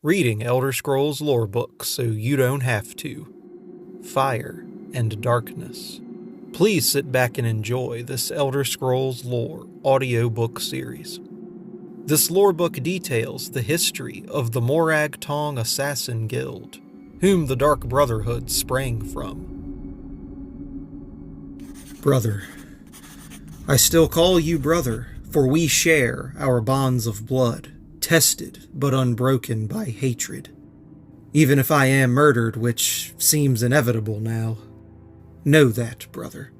Reading Elder Scrolls lore books so you don't have to. Fire and Darkness. Please sit back and enjoy this Elder Scrolls lore audiobook series. This lore book details the history of the Morag Tong Assassin Guild, whom the Dark Brotherhood sprang from. Brother. I still call you brother, for we share our bonds of blood, tested but unbroken by hatred. Even if I am murdered, which seems inevitable now, know that, brother.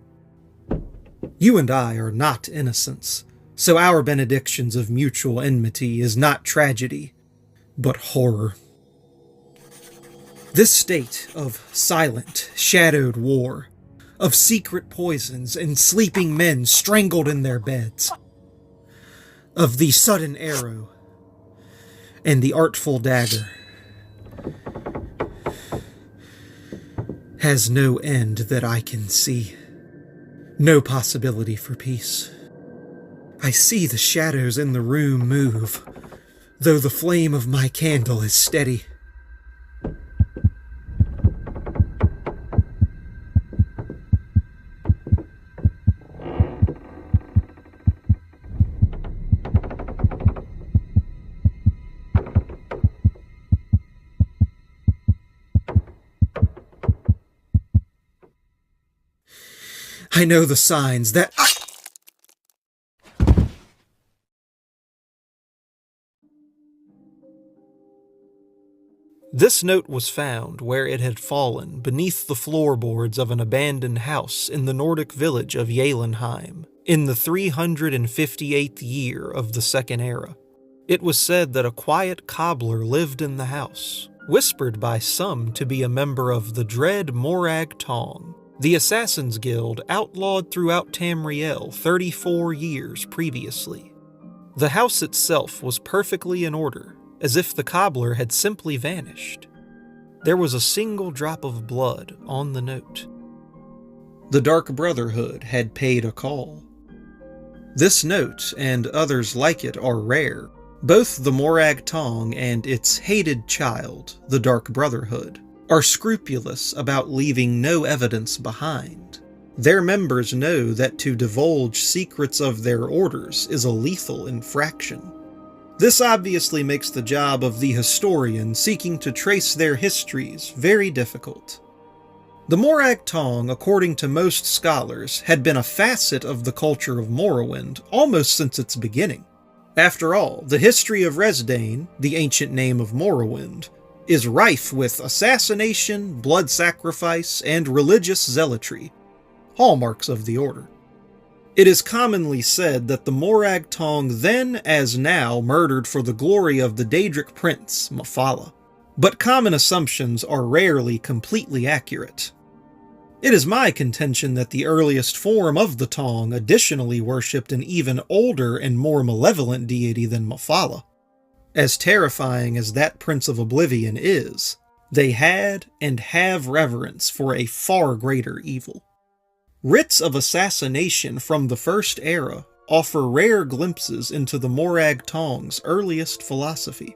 You and I are not innocents, so our benedictions of mutual enmity is not tragedy, but horror. This state of silent, shadowed war, of secret poisons and sleeping men strangled in their beds, of the sudden arrow and the artful dagger, has no end that I can see. No possibility for peace. I see the shadows in the room move, though the flame of my candle is steady. I know the signs that This note was found where it had fallen beneath the floorboards of an abandoned house in the Nordic village of Jotunheim, in the 358th year of the Second Era. It was said that a quiet cobbler lived in the house, whispered by some to be a member of the dread Morag Tong, the Assassin's Guild outlawed throughout Tamriel 34 years previously. The house itself was perfectly in order, as if the cobbler had simply vanished. There was a single drop of blood on the note. The Dark Brotherhood had paid a call. This note, and others like it, are rare. Both the Morag Tong and its hated child, the Dark Brotherhood, are scrupulous about leaving no evidence behind. Their members know that to divulge secrets of their orders is a lethal infraction. This obviously makes the job of the historian seeking to trace their histories very difficult. The Morag Tong, according to most scholars, had been a facet of the culture of Morrowind almost since its beginning. After all, the history of Resdayn, the ancient name of Morrowind, is rife with assassination, blood sacrifice, and religious zealotry, hallmarks of the order. It is commonly said that the Morag Tong then as now murdered for the glory of the Daedric prince, Mephala, but common assumptions are rarely completely accurate. It is my contention that the earliest form of the Tong additionally worshipped an even older and more malevolent deity than Mephala. As terrifying as that Prince of Oblivion is, they had and have reverence for a far greater evil. Writs of assassination from the First Era offer rare glimpses into the Morag Tong's earliest philosophy.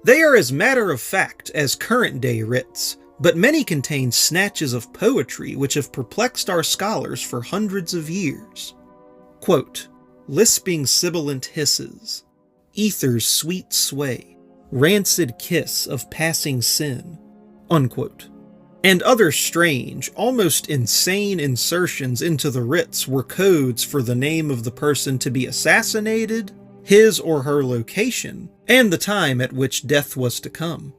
They are as matter-of-fact as current-day writs, but many contain snatches of poetry which have perplexed our scholars for hundreds of years. Quote, lisping sibilant hisses, ether's sweet sway, rancid kiss of passing sin, unquote. And other strange, almost insane insertions into the writs were codes for the name of the person to be assassinated, his or her location, and the time at which death was to come.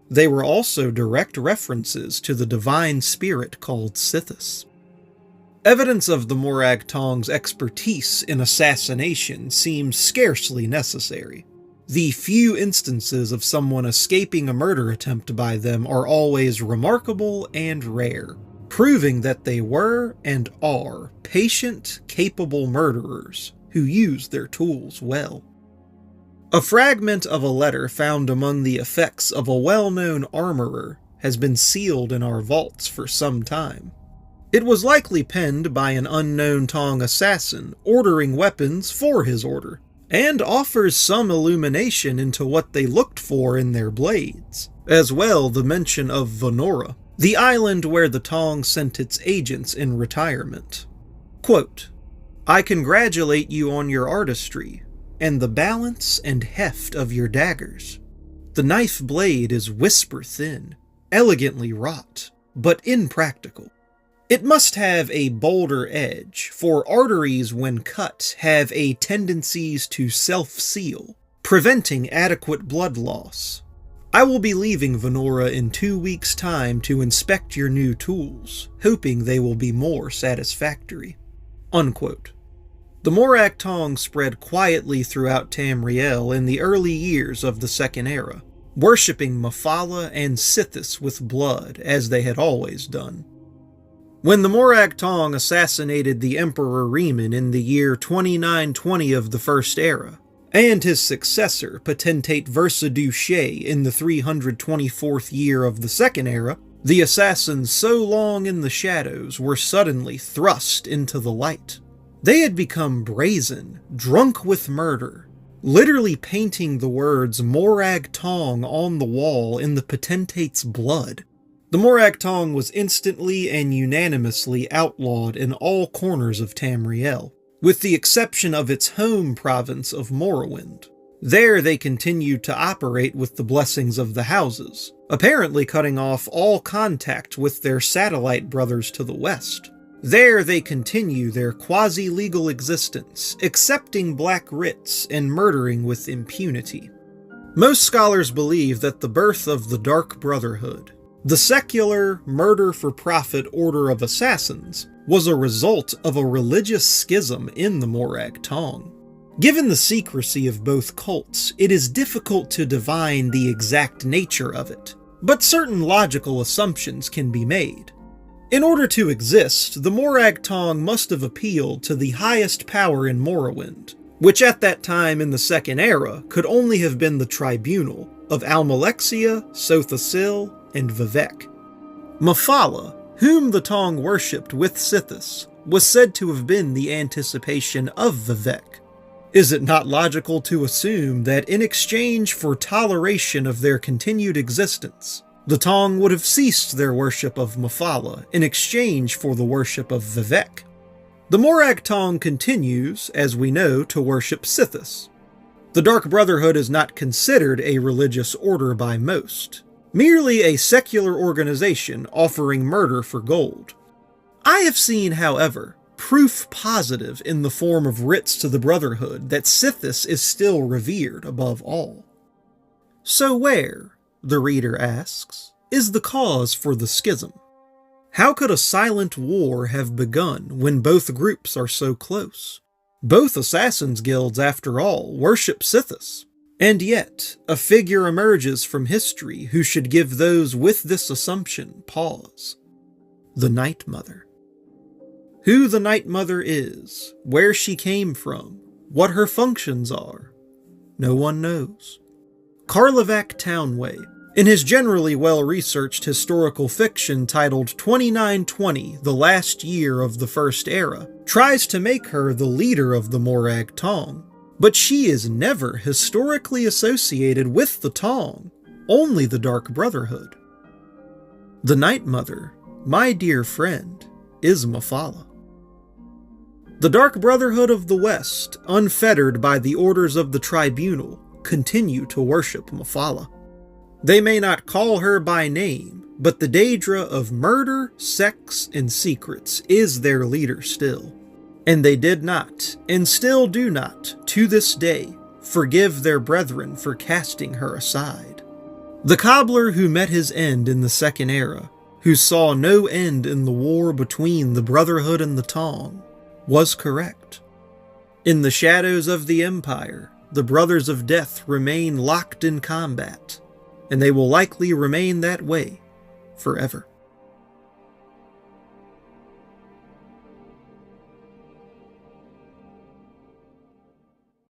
They were also direct references to the divine spirit called Sithis. Evidence of the Morag Tong's expertise in assassination seems scarcely necessary. The few instances of someone escaping a murder attempt by them are always remarkable and rare, proving that they were and are patient, capable murderers who use their tools well. A fragment of a letter found among the effects of a well-known armorer has been sealed in our vaults for some time. It was likely penned by an unknown Tong assassin ordering weapons for his order, and offers some illumination into what they looked for in their blades. As well, the mention of Venora, the island where the Tong sent its agents in retirement. Quote, "I congratulate you on your artistry, and the balance and heft of your daggers. The knife blade is whisper thin, elegantly wrought, but impractical. It must have a bolder edge, for arteries when cut have a tendencies to self-seal, preventing adequate blood loss. I will be leaving Venora in 2 weeks' time to inspect your new tools, hoping they will be more satisfactory." Unquote. The Morag Tong spread quietly throughout Tamriel in the early years of the Second Era, worshipping Mephala and Sithis with blood, as they had always done. When the Morag Tong assassinated the Emperor Riemann in the year 2920 of the First Era, and his successor, Potentate Versaduce, in the 324th year of the Second Era, the assassins so long in the shadows were suddenly thrust into the light. They had become brazen, drunk with murder, literally painting the words Morag Tong on the wall in the Potentate's blood. The Morag Tong was instantly and unanimously outlawed in all corners of Tamriel, with the exception of its home province of Morrowind. There they continued to operate with the blessings of the houses, apparently cutting off all contact with their satellite brothers to the west. There they continue their quasi-legal existence, accepting black writs and murdering with impunity. Most scholars believe that the birth of the Dark Brotherhood, the secular, murder-for-profit order of assassins, was a result of a religious schism in the Morag Tong. Given the secrecy of both cults, it is difficult to divine the exact nature of it, but certain logical assumptions can be made. In order to exist, the Morag Tong must have appealed to the highest power in Morrowind, which at that time in the Second Era could only have been the tribunal of Almalexia, Sothasil, and Vivec. Mephala, whom the Tong worshipped with Sithis, was said to have been the anticipation of Vivec. Is it not logical to assume that in exchange for toleration of their continued existence, the Tong would have ceased their worship of Mephala in exchange for the worship of Vivec? The Morag Tong continues, as we know, to worship Sithis. The Dark Brotherhood is not considered a religious order by most, merely a secular organization offering murder for gold. I have seen, however, proof positive in the form of writs to the Brotherhood that Sithis is still revered above all. So where, the reader asks, is the cause for the schism? How could a silent war have begun when both groups are so close? Both assassins' guilds, after all, worship Sithis. And yet, a figure emerges from history who should give those with this assumption pause. The Night Mother. Who the Night Mother is, where she came from, what her functions are, no one knows. Karlovac Townway, in his generally well-researched historical fiction titled 2920, The Last Year of the First Era, tries to make her the leader of the Morag Tong, but she is never historically associated with the Tong, only the Dark Brotherhood. The Night Mother, my dear friend, is Mephala. The Dark Brotherhood of the West, unfettered by the orders of the Tribunal, continue to worship Mephala. They may not call her by name, but the Daedra of murder, sex, and secrets is their leader still. And they did not, and still do not, to this day, forgive their brethren for casting her aside. The cobbler who met his end in the Second Era, who saw no end in the war between the Brotherhood and the Tong, was correct. In the shadows of the Empire, the Brothers of Death remain locked in combat, and they will likely remain that way forever.